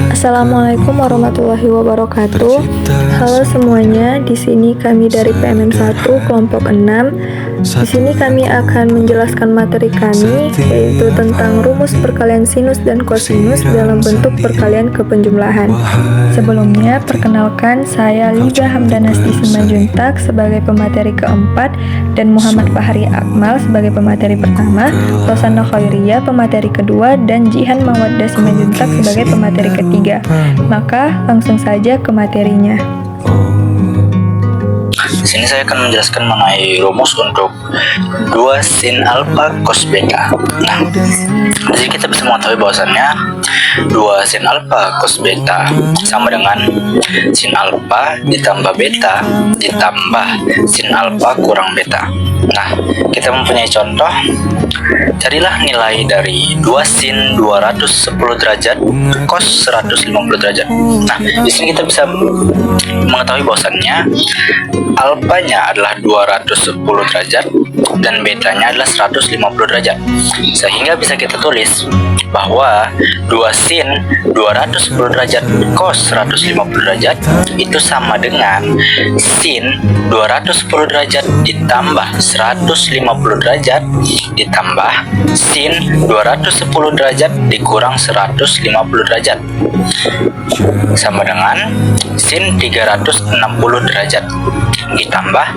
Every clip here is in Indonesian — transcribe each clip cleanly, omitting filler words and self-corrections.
Assalamualaikum warahmatullahi wabarakatuh. Halo semuanya, di sini kami dari PMN 1 kelompok 6. Di sini kami akan menjelaskan materi kami, yaitu tentang rumus perkalian sinus dan kosinus dalam bentuk perkalian kepenjumlahan. Sebelumnya, perkenalkan saya Liza Hamdanasti Simanjuntak sebagai pemateri keempat dan Muhammad Fahri Akmal sebagai pemateri pertama, Rosana Khairiyah pemateri kedua, dan Jihan Mawaddah Simanjuntak sebagai pemateri ketiga. Maka langsung saja ke materinya. Di sini saya akan menjelaskan mengenai rumus untuk 2 sin alfa cos beta. Nah, di sini kita bisa mengetahui bahwasannya 2 sin alfa cos beta sama dengan sin alfa ditambah beta ditambah sin alfa kurang beta. Nah, kita mempunyai contoh. Carilah nilai dari 2 sin 210 derajat cos 150 derajat. Nah, di sini kita bisa mengetahui bahwasannya alfanya adalah 210 derajat dan betanya adalah 150 derajat. Sehingga bisa kita tulis bahwa 2 sin 210 derajat cos 150 derajat itu sama dengan sin 210 derajat ditambah 150 derajat ditambah sin 210 derajat dikurang 150 derajat sama dengan sin 360 derajat ditambah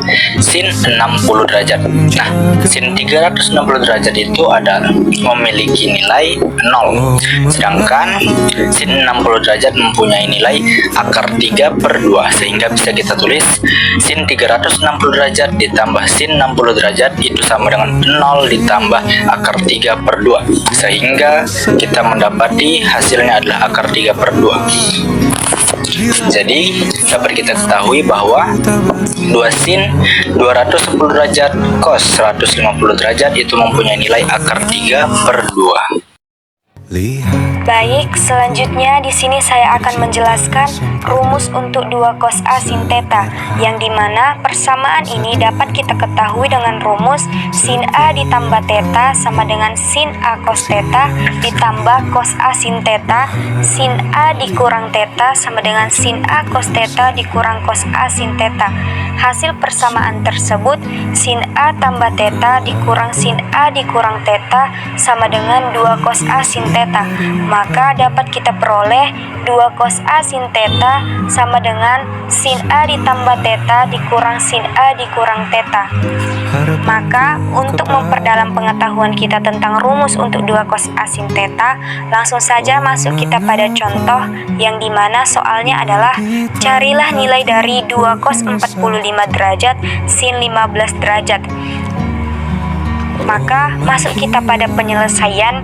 sin 60 derajat. Nah, sin 360 derajat itu adalah memiliki nilai 0, sedangkan sin 60 derajat mempunyai nilai akar 3/2, sehingga bisa kita tulis sin 360 derajat ditambah sin 60 derajat itu sama dengan 0 ditambah akar 3/2, sehingga kita mendapati hasilnya adalah akar 3/2. Jadi dapat kita ketahui bahwa 2 sin 210 derajat cos 150 derajat itu mempunyai nilai akar 3/2. Baik, selanjutnya di sini saya akan menjelaskan rumus untuk 2 cos A sin theta, yang dimana persamaan ini dapat kita ketahui dengan rumus sin A ditambah theta sama dengan sin A cos theta ditambah cos A sin theta, sin A dikurang theta sama dengan sin A cos theta dikurang cos A sin theta. Hasil persamaan tersebut sin A tambah theta dikurang sin A dikurang theta sama dengan 2 cos A sin theta. Maka dapat kita peroleh 2 cos A sin theta sama dengan sin A ditambah theta dikurang sin A dikurang theta. Maka untuk memperdalam pengetahuan kita tentang rumus untuk 2 cos A sin theta, langsung saja masuk kita pada contoh yang dimana soalnya adalah carilah nilai dari 2 cos 45 derajat sin 15 derajat. Maka masuk kita pada penyelesaian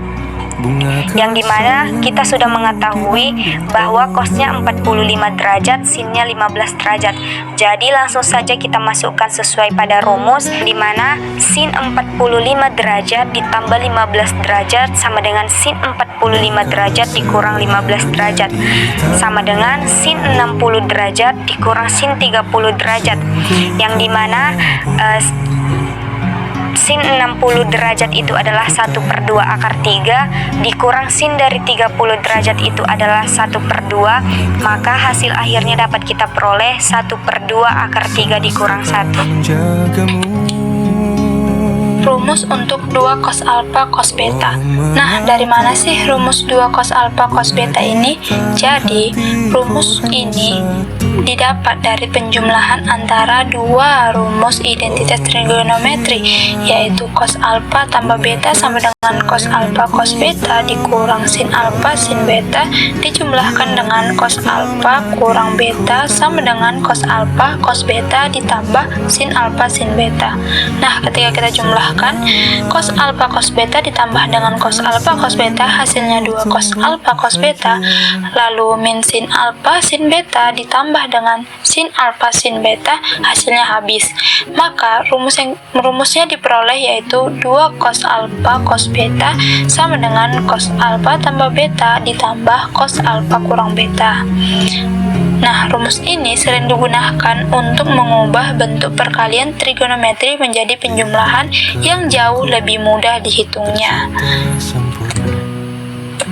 yang dimana kita sudah mengetahui bahwa cosnya 45 derajat, sinnya 15 derajat. Jadi langsung saja kita masukkan sesuai pada rumus, dimana sin 45 derajat ditambah 15 derajat sama dengan sin 45 derajat dikurang 15 derajat sama dengan sin 60 derajat dikurang sin 30 derajat, yang dimana sin 60 derajat itu adalah 1/2 akar 3 dikurang sin dari 30 derajat itu adalah 1/2, maka hasil akhirnya dapat kita peroleh 1/2 akar 3 dikurang 1. Rumus untuk 2 cos alfa cos beta. Nah, dari mana sih rumus 2 cos alfa cos beta ini? Jadi, rumus ini didapat dari penjumlahan antara 2 rumus identitas trigonometri, yaitu cos alfa tambah beta sama dengan cos alfa cos beta dikurang sin alfa sin beta dijumlahkan dengan cos alfa kurang beta sama dengan cos alfa cos beta ditambah sin alfa sin beta. Nah, ketika kita jumlahkan cos alfa cos beta ditambah dengan cos alfa cos beta, hasilnya 2 cos alfa cos beta, lalu min sin alfa sin beta ditambah dengan sin alfa sin beta, hasilnya habis. Maka rumusnya diperoleh yaitu 2 cos alfa cos beta sama dengan cos alfa tambah beta ditambah cos alfa kurang beta. Nah, rumus ini sering digunakan untuk mengubah bentuk perkalian trigonometri menjadi penjumlahan yang jauh lebih mudah dihitungnya.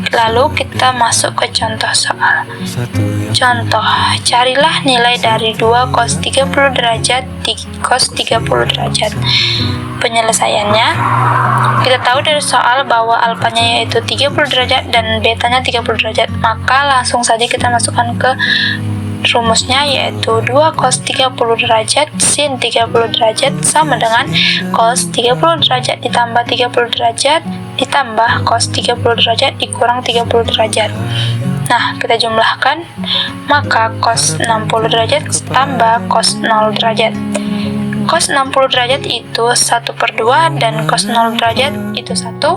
Lalu kita masuk ke contoh soal. Contoh, carilah nilai dari 2 cos 30 derajat di cos 30 derajat. Penyelesaiannya, kita tahu dari soal bahwa alfanya yaitu 30 derajat dan betanya 30 derajat. Maka langsung saja kita masukkan ke rumusnya, yaitu 2 cos 30 derajat sin 30 derajat sama dengan cos 30 derajat ditambah 30 derajat ditambah cos 30 derajat dikurang 30 derajat. Nah, kita jumlahkan, maka cos 60 derajat tambah cos 0 derajat. Cos 60 derajat itu 1/2 dan cos 0 derajat itu 1.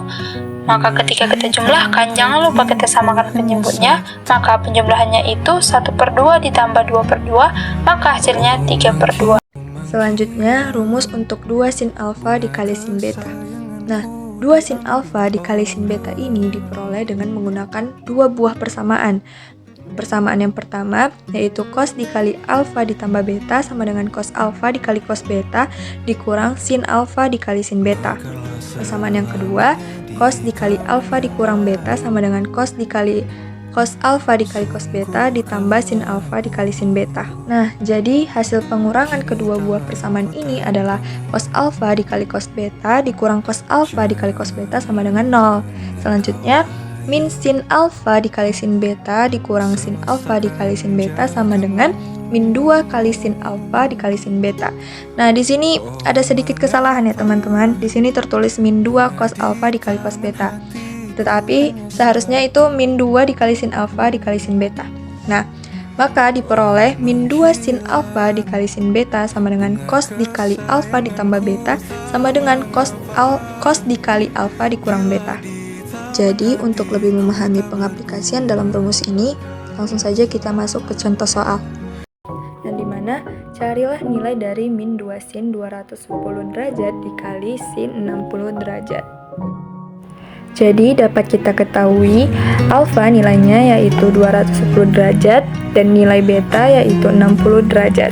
Maka ketika kita jumlahkan, jangan lupa kita samakan penyebutnya, maka penjumlahannya itu 1/2 ditambah 2/2, maka hasilnya 3/2. Selanjutnya, rumus untuk 2 sin alfa dikali sin beta. Nah, 2 sin alfa dikali sin beta ini diperoleh dengan menggunakan dua buah persamaan. Persamaan yang pertama yaitu cos dikali alfa ditambah beta sama dengan cos alfa dikali cos beta dikurang sin alfa dikali sin beta. Persamaan yang kedua, cos dikali alfa dikurang beta sama dengan cos dikali cos alfa dikali cos beta ditambah sin alfa dikali sin beta. Nah, jadi hasil pengurangan kedua buah persamaan ini adalah cos alfa dikali cos beta dikurang cos alfa dikali cos beta sama dengan 0. Selanjutnya, min sin alfa dikali sin beta dikurang sin alfa dikali sin beta sama dengan min 2 kali sin alfa dikali sin beta. Nah, di sini ada sedikit kesalahan ya teman-teman. Di sini tertulis min 2 cos alfa dikali cos beta. Tetapi seharusnya itu min 2 dikali sin alfa dikali sin beta. Nah, maka diperoleh min 2 sin alfa dikali sin beta sama dengan cos dikali alfa ditambah beta sama dengan cos dikali alfa dikurang beta. Jadi, untuk lebih memahami pengaplikasian dalam rumus ini, langsung saja kita masuk ke contoh soal. Yang dimana, carilah nilai dari min 2 sin 210 derajat dikali sin 60 derajat. Jadi, dapat kita ketahui, alfa nilainya yaitu 210 derajat dan nilai beta yaitu 60 derajat.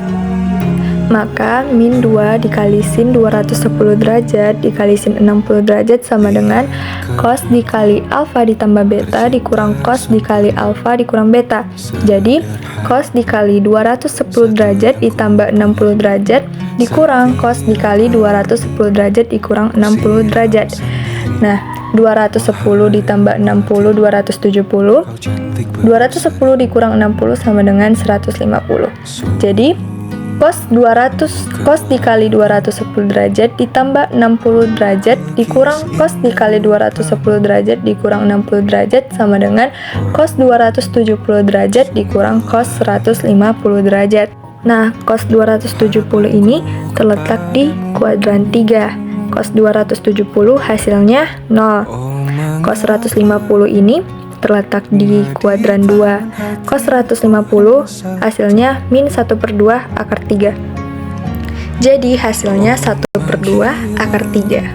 Maka min 2 dikali sin 210 derajat dikali sin 60 derajat sama dengan cos dikali alfa ditambah beta dikurang cos dikali alfa dikurang beta. Jadi, cos dikali 210 derajat ditambah 60 derajat dikurang cos dikali 210 derajat dikurang 60 derajat. Nah, 210 ditambah 60, 270. 210 dikurang 60 sama dengan 150. Jadi, cos dikali 210 derajat ditambah 60 derajat dikurang cos dikali 210 derajat dikurang 60 derajat sama dengan cos 270 derajat dikurang cos 150 derajat. Nah, cos 270 ini terletak di kuadran 3. Cos 270 hasilnya 0. Cos 150 ini terletak di kuadran 2. Cos 150 hasilnya min 1/2 akar 3. Jadi hasilnya 1/2 akar 3.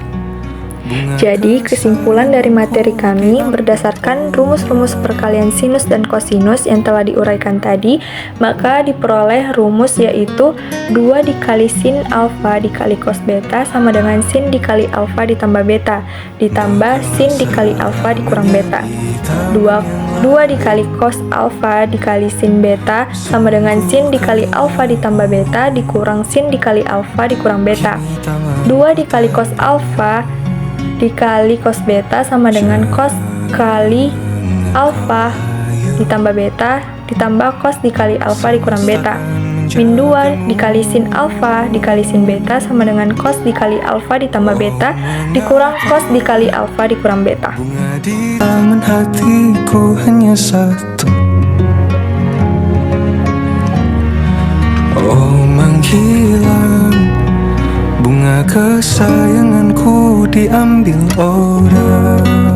Jadi kesimpulan dari materi kami berdasarkan rumus-rumus perkalian sinus dan kosinus yang telah diuraikan tadi, maka diperoleh rumus yaitu 2 dikali sin alfa dikali cos beta sama dengan sin dikali alfa ditambah beta ditambah sin dikali alfa dikurang beta. 2 dikali cos alfa dikali sin beta sama dengan sin dikali alfa ditambah beta dikurang sin dikali alfa dikurang beta. 2 dikali cos alfa dikali cos beta sama dengan cos kali alfa ditambah beta ditambah cos dikali alfa dikurang beta. Min 2 dikali sin alfa dikali sin beta sama dengan cos dikali alfa ditambah beta dikurang cos dikali alfa dikurang beta. Dalam hatiku hanya satu. Oh, menghilang bunga kesayanganku diambil orang.